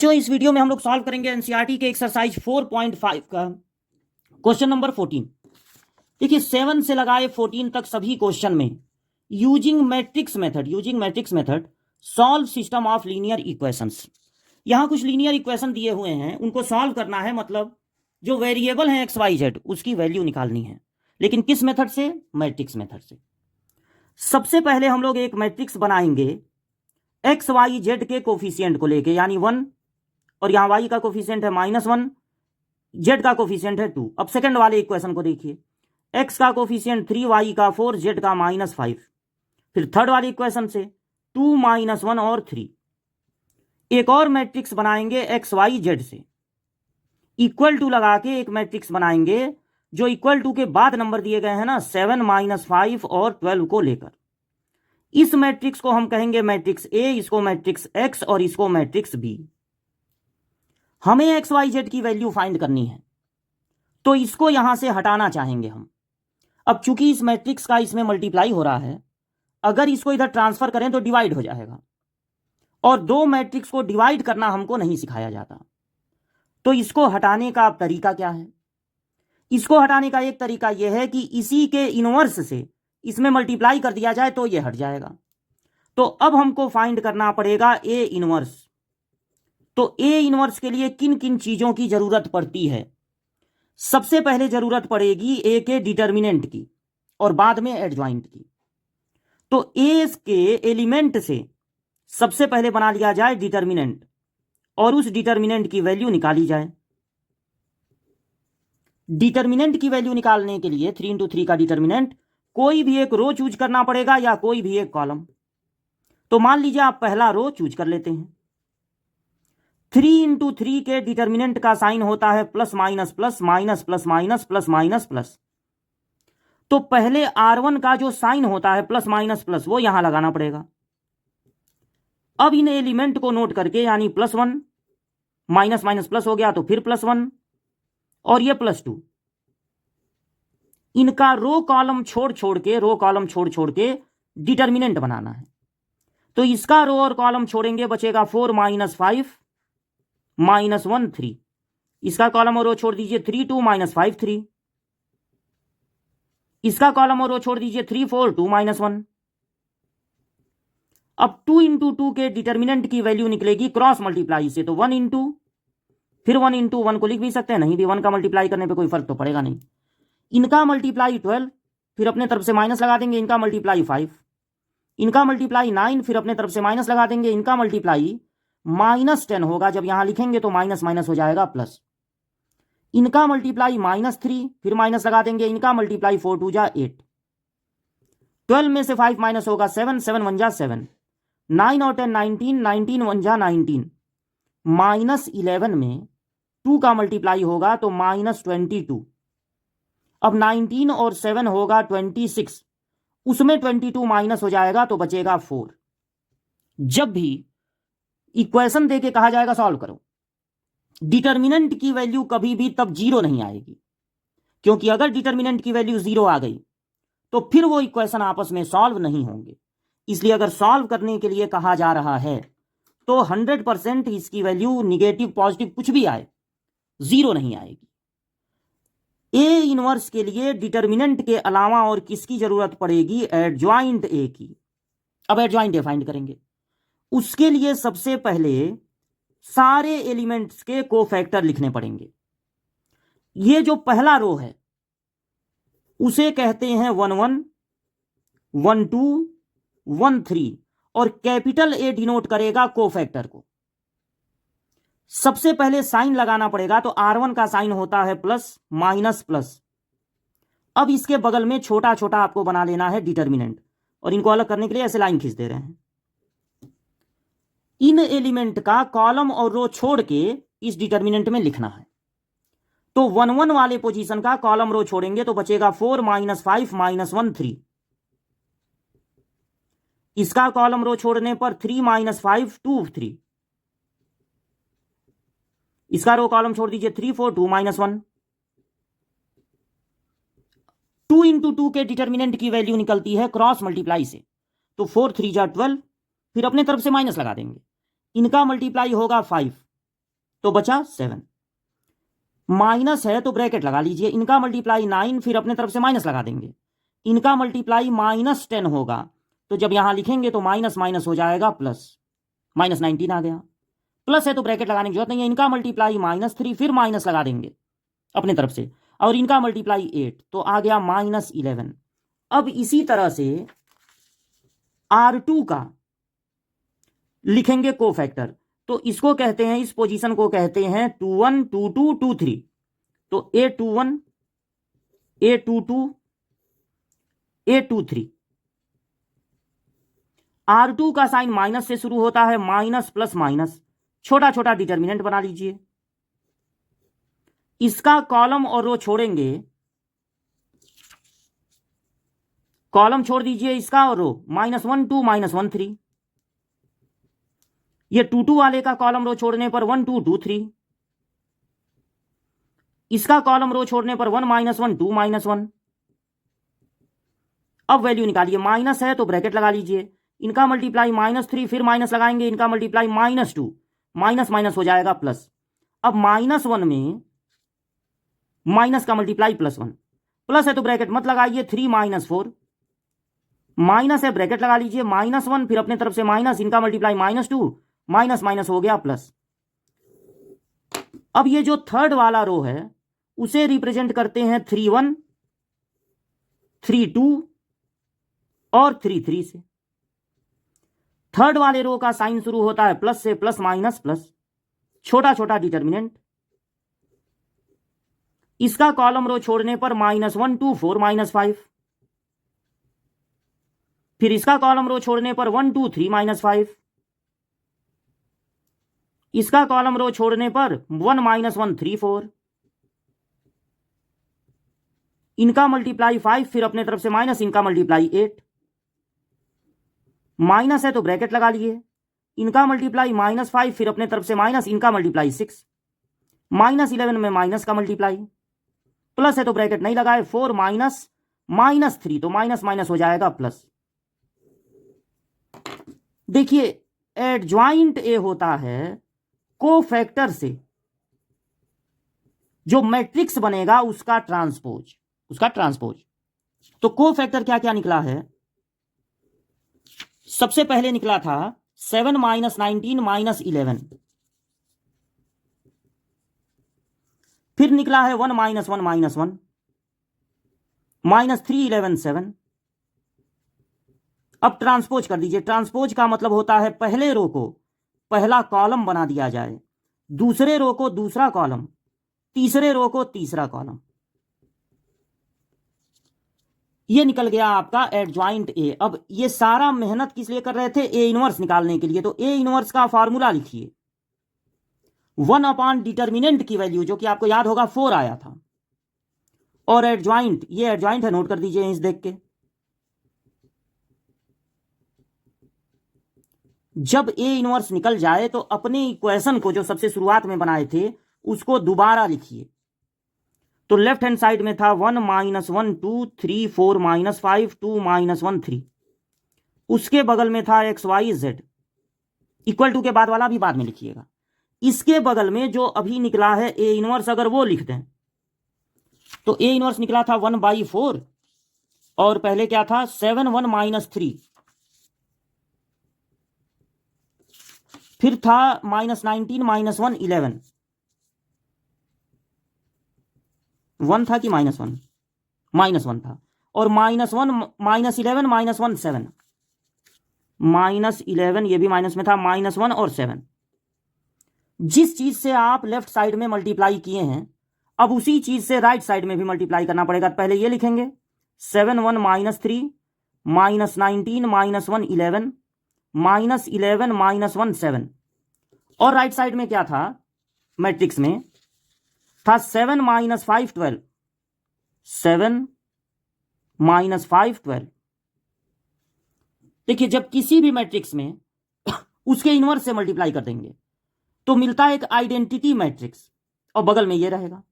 जो इस वीडियो में हम लोग सॉल्व करेंगे एनसीईआरटी के एक्सरसाइज 4.5 का क्वेश्चन नंबर 14। देखिए 7 से लगाए 14 तक सभी क्वेश्चन में using matrix method solve system of linear equations. यहां कुछ लीनियर इक्वेशन दिए हुए हैं, उनको सॉल्व करना है, मतलब जो वेरिएबल है एक्स वाई जेड उसकी वैल्यू निकालनी है, लेकिन किस मेथड से? मैट्रिक्स मेथड से। सबसे पहले हम लोग एक मैट्रिक्स बनाएंगे एक्स वाई जेड के कोफिशिएंट को लेके, यानी 1, और यहां y का कोफिशिएंट है -1, z का कोफिशिएंट है 2। अब सेकंड वाले इक्वेशन को देखिए, x का कोफिशिएंट 3, y का 4, z का -5। फिर थर्ड वाले इक्वेशन से 2 -1 और 3। एक और मैट्रिक्स बनाएंगे एक्स वाई जेड से, इक्वल टू लगा के एक मैट्रिक्स बनाएंगे जो इक्वल टू के बाद नंबर दिए गए हैं ना, 7 -5 और 12 को लेकर। इस मैट्रिक्स को हम कहेंगे मैट्रिक्स ए, इसको मैट्रिक्स एक्स और इसको मैट्रिक्स बी। हमें एक्स वाई जेड की वैल्यू फाइंड करनी है, तो इसको यहां से हटाना चाहेंगे हम। अब चूंकि इस मैट्रिक्स का इसमें मल्टीप्लाई हो रहा है, अगर इसको इधर ट्रांसफर करें तो डिवाइड हो जाएगा, और दो मैट्रिक्स को डिवाइड करना हमको नहीं सिखाया जाता। तो इसको हटाने का तरीका क्या है? इसको हटाने का एक तरीका यह है कि इसी के इनवर्स से इसमें मल्टीप्लाई कर दिया जाए तो यह हट जाएगा। तो अब हमको फाइंड करना पड़ेगा ए इनवर्स। तो ए इनवर्स के लिए किन किन चीजों की जरूरत पड़ती है? सबसे पहले जरूरत पड़ेगी ए के डिटर्मिनेंट की और बाद में एडजॉइंट की। तो ए के एलिमेंट से सबसे पहले बना लिया जाए डिटर्मिनेंट, और उस डिटर्मिनेंट की वैल्यू निकाली जाए। डिटर्मिनेंट की वैल्यू निकालने के लिए 3 × 3 का डिटर्मिनेंट, कोई भी एक रो चूज करना पड़ेगा या कोई भी एक कॉलम। तो मान लीजिए आप पहला रो चूज कर लेते हैं। 3 × 3 के डिटर्मिनेंट का साइन होता है plus minus plus minus plus minus plus minus plus. तो पहले R1 का जो साइन होता है प्लस माइनस प्लस, वो यहां लगाना पड़ेगा। अब इन एलिमेंट को नोट करके, यानी +1 माइनस माइनस प्लस हो गया तो फिर +1 और ये +2, इनका रो कॉलम छोड़ छोड़ के डिटर्मिनेंट बनाना है। तो इसका रो और कॉलम छोड़ेंगे, बचेगा 4 - 5 -1 3। इसका कॉलम और रो छोड़ दीजिए, 3 2 -5 3। इसका कॉलम और रो छोड़ दीजिए, 3 4 2 -1। अब 2 × 2 के डिटर्मिनेंट की वैल्यू निकलेगी क्रॉस मल्टीप्लाई से, तो 1 × फिर 1 × 1 को लिख भी सकते हैं, नहीं भी 1 का मल्टीप्लाई करने पे कोई फर्क तो पड़ेगा नहीं। इनका मल्टीप्लाई 12, फिर अपने तरफ से माइनस लगा देंगे, इनका मल्टीप्लाई 5। इनका मल्टीप्लाई 9, फिर अपने तरफ से माइनस लगा देंगे, इनका मल्टीप्लाई -10 होगा। जब यहां लिखेंगे तो माइनस माइनस हो जाएगा प्लस। इनका मल्टीप्लाई -3, फिर माइनस लगा देंगे, इनका मल्टीप्लाई 4 2 जा 8। 12 में से 5 माइनस होगा 7, 7 1 जा 7। 9 और 10 19, 19 1 जा 19। -11 में 2 का मल्टीप्लाई होगा तो -22। अब 19 और 7 होगा 26, उसमें 22 माइनस हो जाएगा तो बचेगा 4। जब भी इक्वेशन देके कहा जाएगा सॉल्व करो, डिटर्मिनेंट की वैल्यू कभी भी तब 0 नहीं आएगी, क्योंकि अगर डिटर्मिनेंट की वैल्यू 0 आ गई तो फिर वो इक्वेशन आपस में सॉल्व नहीं होंगे। इसलिए अगर सॉल्व करने के लिए कहा जा रहा है तो 100% इसकी वैल्यू निगेटिव पॉजिटिव कुछ भी आए, 0 नहीं आएगी। ए इनवर्स के लिए डिटर्मिनेंट के अलावा और किसकी जरूरत पड़ेगी? एडजॉइंट ए की। अब एडजॉइंट ए फाइंड करेंगे, उसके लिए सबसे पहले सारे एलिमेंट्स के कोफैक्टर लिखने पड़ेंगे। ये जो पहला रो है उसे कहते हैं 1 1 1 2 1 3, और कैपिटल ए डिनोट करेगा कोफैक्टर को। सबसे पहले साइन लगाना पड़ेगा, तो R1 का साइन होता है प्लस माइनस प्लस। अब इसके बगल में छोटा छोटा आपको बना लेना है डिटर्मिनेंट, और इनको अलग करने के लिए ऐसे लाइन खींच दे रहे हैं। इन एलिमेंट का कॉलम और रो छोड़ के इस डिटर्मिनेंट में लिखना है। तो 1 1 वाले पोजीशन का कॉलम रो छोड़ेंगे तो बचेगा 4 -5 -1 3। इसका कॉलम रो छोड़ने पर 3 -5 2 3। इसका रो कॉलम छोड़ दीजिए, 3 4 2 -1। 2 × 2 के डिटर्मिनेंट की वैल्यू निकलती है क्रॉस मल्टीप्लाई से, तो 4 3 जा 12, फिर अपने तरफ से माइनस लगा देंगे, इनका मल्टीप्लाई होगा 5। तो बचा 7, माइनस है तो ब्रैकेट लगा लीजिए, इनका मल्टीप्लाई 9, फिर अपने तरफ से माइनस लगा देंगे, इनका मल्टीप्लाई -10 होगा, तो जब यहां लिखेंगे तो माइनस माइनस हो जाएगा प्लस, -19 आ गया, प्लस है तो ब्रैकेट लगाने की जरूरत नहीं है, इनका मल्टीप्लाई -3, फिर माइनस लगा देंगे अपने तरफ से, और इनका मल्टीप्लाई 8, तो आ गया -11। अब इसी तरह से R2 का लिखेंगे कोफैक्टर, तो इसको कहते हैं, इस पोजीशन को कहते हैं 21 22 23, तो A21 A22 A23। R2 का साइन माइनस से शुरू होता है, माइनस प्लस माइनस, छोटा छोटा डिटर्मिनेंट बना लीजिए, इसका कॉलम और रो छोड़ेंगे, कॉलम छोड़ दीजिए इसका और रो, -1 2 -1 3, ये 2 2 वाले का कॉलम रो छोड़ने पर 1 2 2 3, इसका कॉलम रो छोड़ने पर 1 -1 2 -1। अब वैल्यू निकालिए, माइनस है तो ब्रैकेट लगा लीजिए, इनका मल्टीप्लाई -3, फिर माइनस लगाएंगे, इनका मल्टीप्लाई -2, माइनस माइनस हो जाएगा प्लस। अब -1 में माइनस का मल्टीप्लाई +1, प्लस है तो ब्रैकेट मत लगाइए, 3 -4, माइनस है ब्रैकेट लगा लीजिए, -1, फिर अपने तरफ से माइनस, इनका मल्टीप्लाई -2, माइनस माइनस हो गया प्लस। अब ये जो थर्ड वाला रो है उसे रिप्रेजेंट करते हैं 3 1 3 2 और 3 3 से। थर्ड वाले रो का साइन शुरू होता है प्लस से, प्लस माइनस प्लस, छोटा छोटा डिटर्मिनेंट, इसका कॉलम रो छोड़ने पर -1 2 4 -5, फिर इसका कॉलम रो छोड़ने पर 1 2 3 -5, इसका कॉलम रो छोड़ने पर 1 -1 3 4, इनका मल्टीप्लाई 5, फिर अपने तरफ से माइनस, इनका मल्टीप्लाई 8, माइनस है तो ब्रैकेट लगा लिए, इनका मल्टीप्लाई -5, फिर अपने तरफ से माइनस, इनका मल्टीप्लाई 6, -11 में माइनस का मल्टीप्लाई, प्लस है तो ब्रैकेट नहीं लगाए, 4 -3, तो माइनस माइनस हो जाएगा प्लस। देखिए एडज्वाइंट ए होता है कोफैक्टर से जो मैट्रिक्स बनेगा उसका ट्रांसपोज, तो कोफैक्टर क्या क्या निकला है, सबसे पहले निकला था 7 -19 -11, फिर निकला है 1 -1 -1, -3 11 7। अब ट्रांसपोज कर दीजिए, ट्रांसपोज का मतलब होता है पहले रो को पहला कॉलम बना दिया जाए, दूसरे रो को दूसरा कॉलम, तीसरे रो को तीसरा कॉलम, ये निकल गया आपका एडज्वाइंट ए। अब ये सारा मेहनत किस लिए कर रहे थे, ए इनवर्स निकालने के लिए, तो ए इनवर्स का फॉर्मूला लिखिए, 1 डिटर्मिनेंट की वैल्यू जो कि आपको याद होगा 4 आया था, और एडज्वाइंट, ये एडज्वाइंट है, नोट कर दीजिए इस देख के, जब ए इनवर्स निकल जाए तो अपने इक्वेशन को जो सबसे शुरुआत में बनाए थे उसको दोबारा लिखिए, तो लेफ्ट हैंड साइड में था 1 -1 2 3 4 -5 2 -1 3, उसके बगल में था XYZ, इक्वल टू के बाद वाला भी बाद में लिखिएगा, इसके बगल में जो अभी निकला है ए इनवर्स अगर वो लिख दें तो ए इनवर्स निकला था 1/4, और पहले क्या था 7 1 -3, फिर था -19 -1 11, 1 था कि -1 था, और -1 -11 -1 7, -11 ये भी माइनस में था, -1 और 7। जिस चीज से आप लेफ्ट साइड में मल्टीप्लाई किए हैं अब उसी चीज से राइट साइड में भी मल्टीप्लाई करना पड़ेगा, पहले ये लिखेंगे 7 1 -3 -19 -1 11 -11 -1 7, और राइट साइड में क्या था मैट्रिक्स में था 7 -5 12, 7 -5 12। देखिए जब किसी भी मैट्रिक्स में उसके इनवर्स से मल्टीप्लाई कर देंगे तो मिलता है एक आइडेंटिटी मैट्रिक्स, और बगल में ये रहेगा।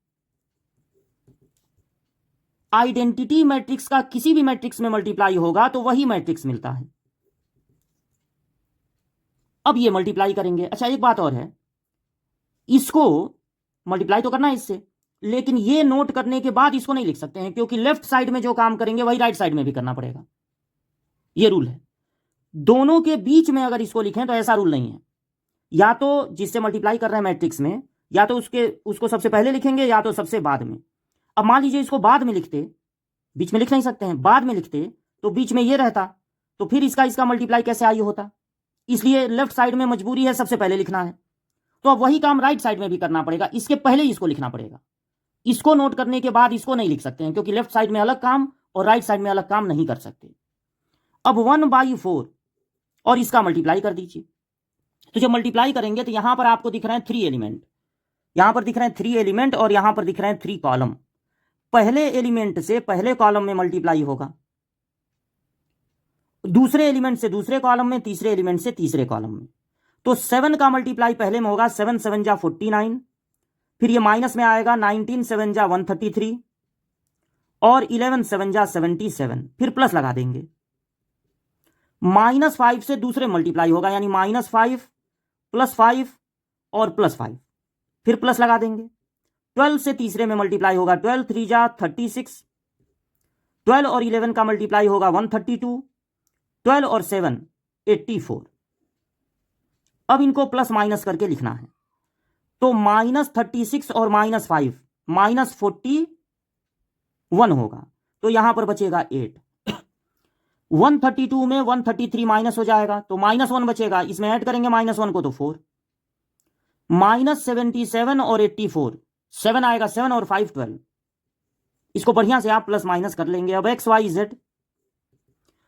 आइडेंटिटी मैट्रिक्स का किसी भी मैट्रिक्स में मल्टीप्लाई होगा तो वही मैट्रिक्स मिलता है। अब ये मल्टीप्लाई करेंगे। अच्छा एक बात और है, इसको मल्टीप्लाई तो करना है इससे, लेकिन ये नोट करने के बाद इसको नहीं लिख सकते हैं, क्योंकि लेफ्ट साइड में जो काम करेंगे वही राइट साइड में भी करना पड़ेगा, ये रूल है। दोनों के बीच में अगर इसको लिखें तो ऐसा रूल नहीं है, या तो जिससे मल्टीप्लाई कर रहे हैं मैट्रिक्स में, या तो उसको सबसे पहले लिखेंगे या तो सबसे बाद में। अब मान लीजिए इसको बाद में लिखते, बीच में लिख नहीं सकते हैं, बाद में लिखते तो बीच में ये रहता, तो फिर इसका मल्टीप्लाई कैसे आई होता, इसलिए लेफ्ट साइड में मजबूरी है सबसे पहले लिखना है। तो अब वही काम राइट साइड में भी करना पड़ेगा, इसके पहले ही इसको लिखना पड़ेगा। इसको नोट करने के बाद इसको नहीं लिख सकते हैं, क्योंकि लेफ्ट साइड में अलग काम और राइट साइड में अलग काम नहीं कर सकते। अब 1/4 और इसका मल्टीप्लाई कर दीजिए। तो जब मल्टीप्लाई करेंगे तो यहां पर आपको दिख रहे हैं 3 एलिमेंट, यहां पर दिख रहे हैं 3 एलिमेंट और यहां पर दिख रहे हैं 3 कॉलम। पहले एलिमेंट से पहले कॉलम में मल्टीप्लाई होगा, दूसरे एलिमेंट से दूसरे कॉलम में, तीसरे एलिमेंट से तीसरे कॉलम में। तो 7 का मल्टीप्लाई पहले में होगा, 7 7 जा 49, फिर ये माइनस में आएगा 19 7 जा 133 और 11 7 जा 77, फिर प्लस लगा देंगे। -5 से दूसरे मल्टीप्लाई होगा, यानी -5 +5 और +5, फिर प्लस लगा देंगे। 12 से तीसरे में मल्टीप्लाई होगा, 12 3 जा 36, 12 और 11 का मल्टीप्लाई होगा 132, 12 और 7 84। अब इनको प्लस माइनस करके लिखना है, तो -36 और -5 -41 होगा, तो यहां पर बचेगा 8। 132 में 133 माइनस हो जाएगा, तो -1 बचेगा, इसमें ऐड करेंगे -1 को तो 4, -77 और 84, 7 आएगा, 7 और 5 12। इसको बढ़िया से आप प्लस माइनस कर लेंगे। अब XYZ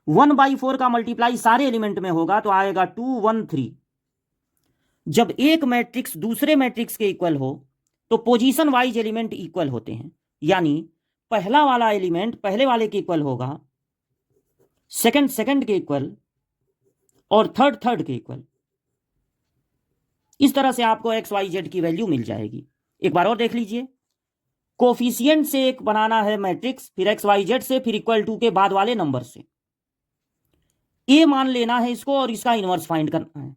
1/4 का मल्टीप्लाई सारे एलिमेंट में होगा, तो आएगा 2 1 3। जब एक मैट्रिक्स दूसरे मैट्रिक्स के इक्वल हो तो पोजीशन वाइज एलिमेंट इक्वल होते हैं, यानी पहला वाला एलिमेंट पहले वाले के इक्वल होगा, सेकंड के इक्वल और थर्ड के इक्वल। इस तरह से आपको XYZ की वैल्यू मिल जाएगी। एक बार और देख लीजिए, कोफिशिएंट से एक बनाना है मैट्रिक्स, फिर XYZ से, फिर इक्वल टू के बाद वाले नंबर से ए मान लेना है इसको और इसका इनवर्स फाइंड करना है।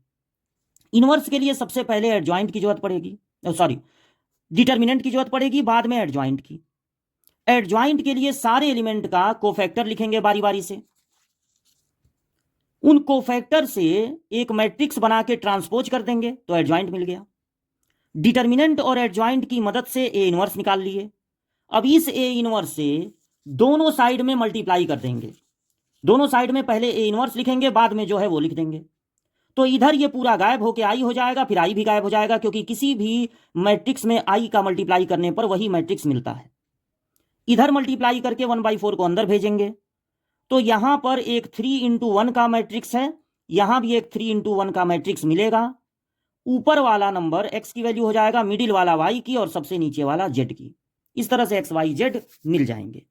इनवर्स के लिए सबसे पहले एडजॉइंट की जरूरत पड़ेगी, डिटर्मिनेंट की जरूरत पड़ेगी, बाद में एडजॉइंट की। एडजॉइंट के लिए सारे एलिमेंट का कोफैक्टर लिखेंगे बारी बारी से, उन कोफैक्टर से एक मैट्रिक्स बना के ट्रांसपोज कर देंगे, तो एडजॉइंट मिल गया। डिटर्मिनेंट और एडजॉइंट की मदद से ए इनवर्स निकाल लिए। अब इस ए इनवर्स से दोनों साइड में मल्टीप्लाई कर देंगे, दोनों साइड में पहले ए इनवर्स लिखेंगे, बाद में जो है वो लिख देंगे। तो इधर ये पूरा गायब होकर आई हो जाएगा, फिर आई भी गायब हो जाएगा, क्योंकि किसी भी मैट्रिक्स में आई का मल्टीप्लाई करने पर वही मैट्रिक्स मिलता है। इधर मल्टीप्लाई करके 1/4 को अंदर भेजेंगे, तो यहां पर एक 3 × 1 का मैट्रिक्स है, यहां भी एक 3 × 1 का मैट्रिक्स मिलेगा। ऊपर वाला नंबर x की वैल्यू हो जाएगा, मिडिल वाला y की और सबसे नीचे वाला z की। इस तरह से XYZ मिल जाएंगे।